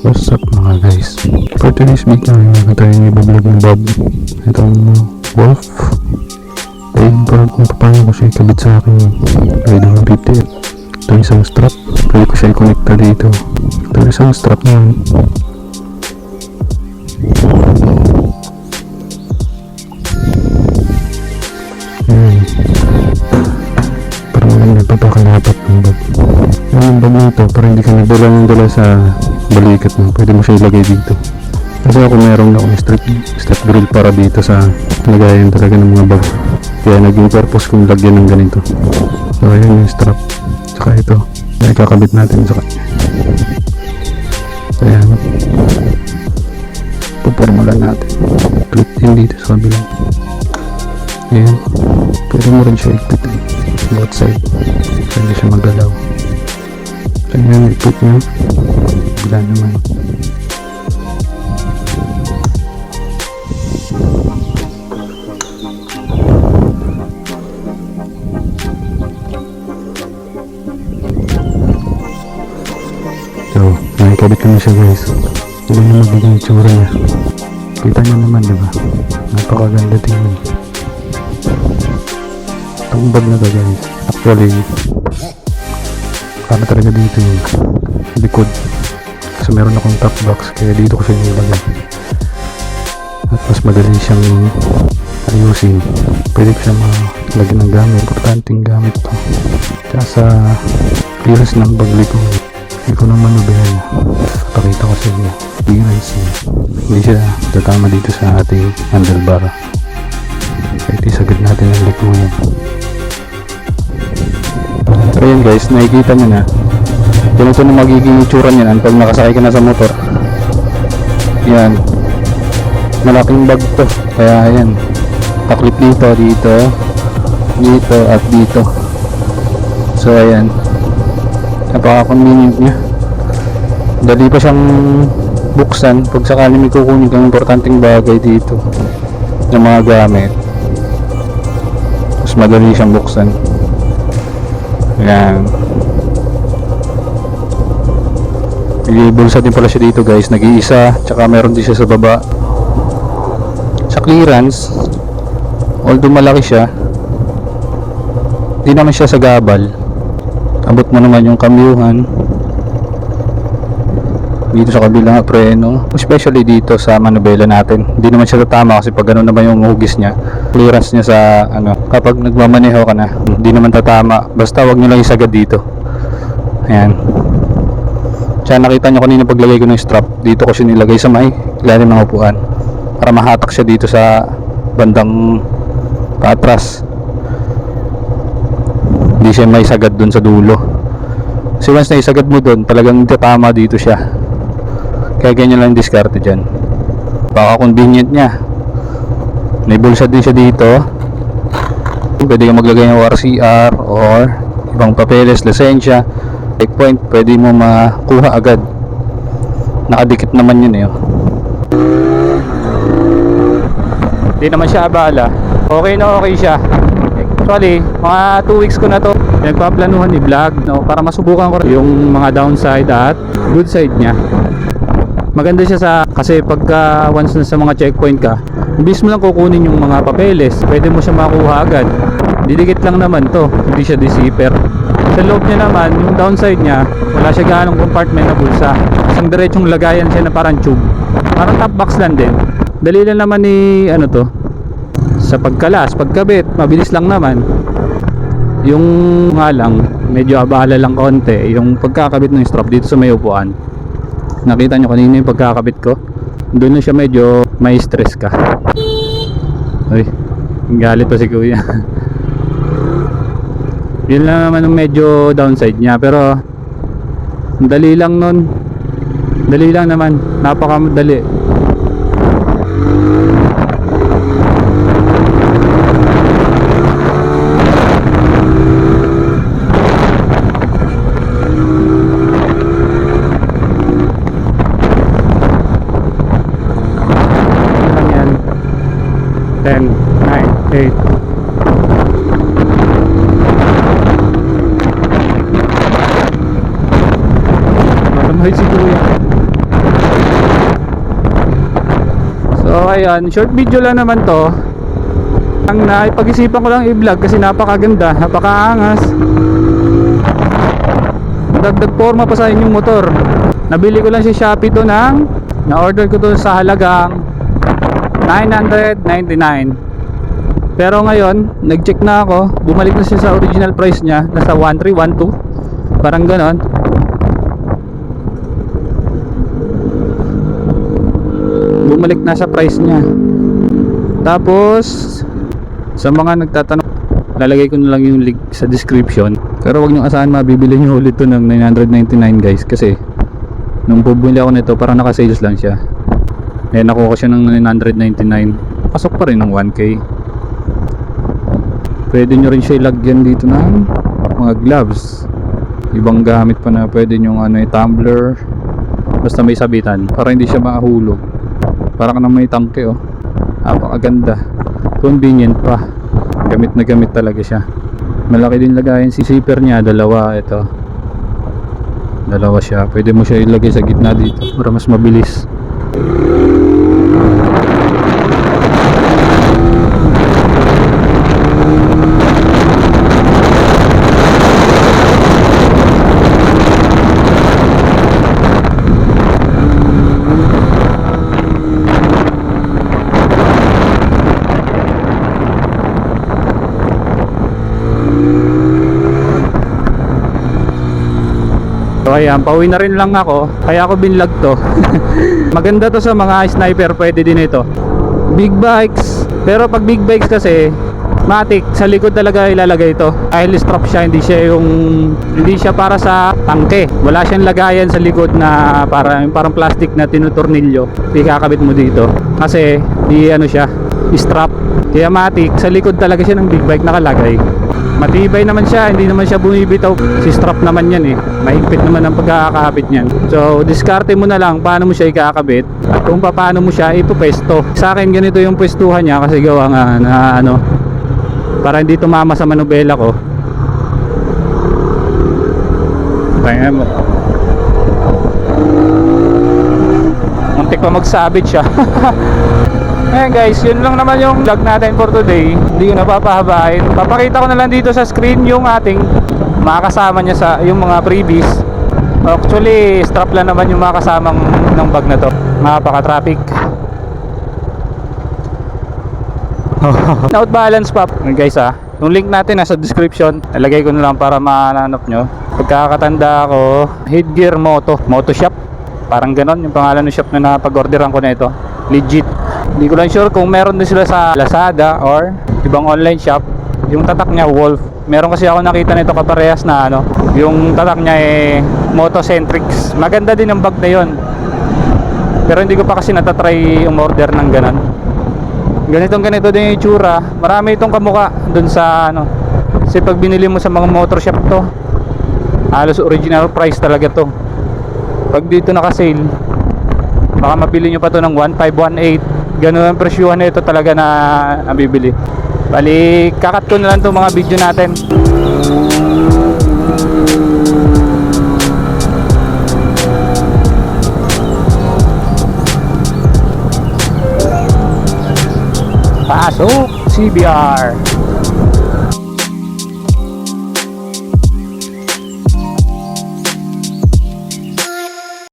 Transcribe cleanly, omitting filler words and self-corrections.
What's up mga guys? For today's video, tayo yung ibablog ng Bob. Itong Wolf. Ayun pa kung paano ko siya ikabit sa akin Raider 150. Ito isang strap. Pwede ko siya i-connecta dito. Ito isang strap na yun. Ayan. Parang walang nagpapakalapat ng Bob. Yung Bob nito, para hindi ka nagdala sa balikat mo, pwede mo siya ilagay dito. Kasi ako meron na akong step drill para dito sa lagayan talaga ng mga bag. Kaya naging purpose kong lagyan ng ganito. So ayan yung strap. Tsaka ito. Kaya kakabit natin sa kanya. So ayan. Pupormulan natin. Clip din dito sa kabila. Ayan. Pwede mo rin siya ikpit eh. Both side. Pwede siya magalaw. So ayan, ikpit niya. Wala naman. So, nakikabit ko na siya guys. Ito na magiging itsura niya. Kita niyo naman diba? Napakaganda tingnan. Itong bag na to guys. Actually, para talaga dito yung likod. Kasi meron akong top box kaya dito ko siya nilagay. At mas madali siyang ayusin. Pwede ko siya malagyan ng gamit. Importanteng gamit to. Kaya sa clearance ng bagli ko, hindi ko naman nabihal. Pakita ko sa inyo. Clearance niya. Hindi siya tatama dito sa ating handlebar. Kaya isagad natin ang liko yan. So yun guys, nakikita nyo na. Ganito na magiging itsura niyan pag nakasakay ka na sa motor. Yan. Malaking bag to. Kaya yan. Paklip dito, dito, at dito. So ayan. Napaka-convenient niya. Dali pa siyang buksan pag sakali may kukunin kang importanteng bagay dito ng mga gamit. Mas madali siyang buksan. Ayan. May bulsa din pala siya dito guys, nag-iisa, tsaka meron din siya sa baba. Sa clearance, although malaki siya, di naman siya sa gabal. Abot mo naman yung kamyuhan dito sa kabilang preno, especially dito sa manubela natin. Di naman siya tatama kasi pag gano'n naman yung hugis niya, clearance niya sa kapag nagmamaneho ka na, di naman tatama. Basta wag nyo lang isagad dito. Ayan. Kaya nakita nyo kanina paglagay ko ng strap, dito ko siya nilagay sa may ilalim ng upuan para mahatak siya dito sa bandang paatras. Hindi siya may sagad dun sa dulo. Kasi once na isagad mo dun, talagang tatama dito siya. Kaya ganyan lang diskarte dyan. Baka convenient niya. May bulsa din siya dito. Pwede kang maglagay ng RCR or ibang papeles, lisensya, checkpoint, pwede mo makuha agad. Nakadikit naman yun eh. Hindi naman siya abala. Okay na okay siya. Actually, mga 2 weeks ko na to nagpaplanuhan i-vlog, no, para masubukan ko yung mga downside at good side niya. Maganda siya kasi pagka once na sa mga checkpoint ka, imbis mo lang kukunin yung mga papeles, pwede mo siya makuha agad. Didikit lang naman to, hindi siya zipper. Sa loob niya naman, yung downside niya, wala siya ganong compartment na bulsa. Isang diretsong lagayan siya na parang tube. Parang top box lang din. Dali lang naman ni to, sa pagkalas, pagkabit, mabilis lang naman. Yung nga lang, medyo abala lang konti, yung pagkakabit ng strap dito sa may upuan. Nakita nyo kanina yung pagkakabit ko, doon na siya medyo may stress ka. Uy, galit pa si kuya. Yun lang naman yung medyo downside niya, pero dali lang nun. Dali lang naman, napakamadali. Ten, 9, 8. Matamay si kuya. So ayan, short video lang naman to. Ang naipag-isipan ko lang i-vlog kasi napakaganda, napakaangas. Dagdag forma pa sa inyong motor. Nabili ko lang si Shopee to na-order ko to sa halagang 999. Pero ngayon, nag-check na ako, bumalik na siya sa original price niya, nasa 1312. Parang ganon. Bumalik na sa price niya. Tapos sa mga nagtatanong, lalagay ko na lang yung link sa description. Pero wag nyo asahan mabibili nyo ulit to ng 999 guys. Kasi nung bumili ako nito parang naka-sales lang siya. Eh nakuha ko siya ng 999. Pasok pa rin ng 1K. Pwede nyo rin siya ilagyan dito ng mga gloves. Ibang gamit pa na pwede nyo tumbler. Basta may sabitan para hindi siya mahulog. Parang na may tangke oh. Napakaganda. Convenient pa. Gamit na gamit talaga siya. Malaki din lagayan si zipper niya. Dalawa ito. Dalawa siya. Pwede mo siya ilagay sa gitna dito para mas mabilis. So ayan, pauwi na rin lang ako. Kaya ako binlog to. Maganda to sa mga sniper, pwede din ito. Big bikes. Pero pag big bikes kasi matic, sa likod talaga ilalagay ito. Dahil strap siya, hindi siya para sa tangke. Wala siyang lagayan sa likod na parang plastic na tinutornilyo. Ikakabit mo dito. Kasi di siya, strap. Kaya matic, sa likod talaga siya ng big bike nakalagay. Matibay naman siya, hindi naman siya bumibitaw. Si strap naman yan mahigpit naman ang pagkakakabit niyan. So diskarte mo na lang paano mo siya ikakabit at kung paano mo siya ipupwesto. Sa akin ganito yung pwestuhan niya kasi gawa nga na para hindi tumama sa manubela ko. Tingnan mo, muntik pa magsabit siya. Ayan guys, yun lang naman yung vlog natin for today. Hindi ko napapahabain. Papakita ko na lang dito sa screen yung ating makakasama niya sa yung mga freebies. Actually, strap lang naman yung makasamang ng bag na to. Napaka-traffic. Out balance pa. Guys yung link natin nasa description. Nalagay ko na lang para mahanap nyo. Pagkakatanda ko, Headgear Moto Shop. Parang ganon yung pangalan ng shop na napag-orderan ko na ito. Legit. Hindi ko lang sure kung meron din sila sa Lazada or ibang online shop. Yung tatak niya Wolf. Meron kasi ako nakita nito kaparehas na yung tatak niya Motocentrics. Maganda din ang bag na yon. Pero hindi ko pa kasi natatry umorder ng ganon. Ganito din yung itsura. Marami itong kamuka dun sa kasi pag binili mo sa mga motor shop to, halos original price talaga to. Pag dito naka-sale, baka mabili nyo pa to ng 1518. Ganun ang presyuhan na ito talaga na nabibili. Bali, kakat ko na lang itong mga video natin. Pasok CBR.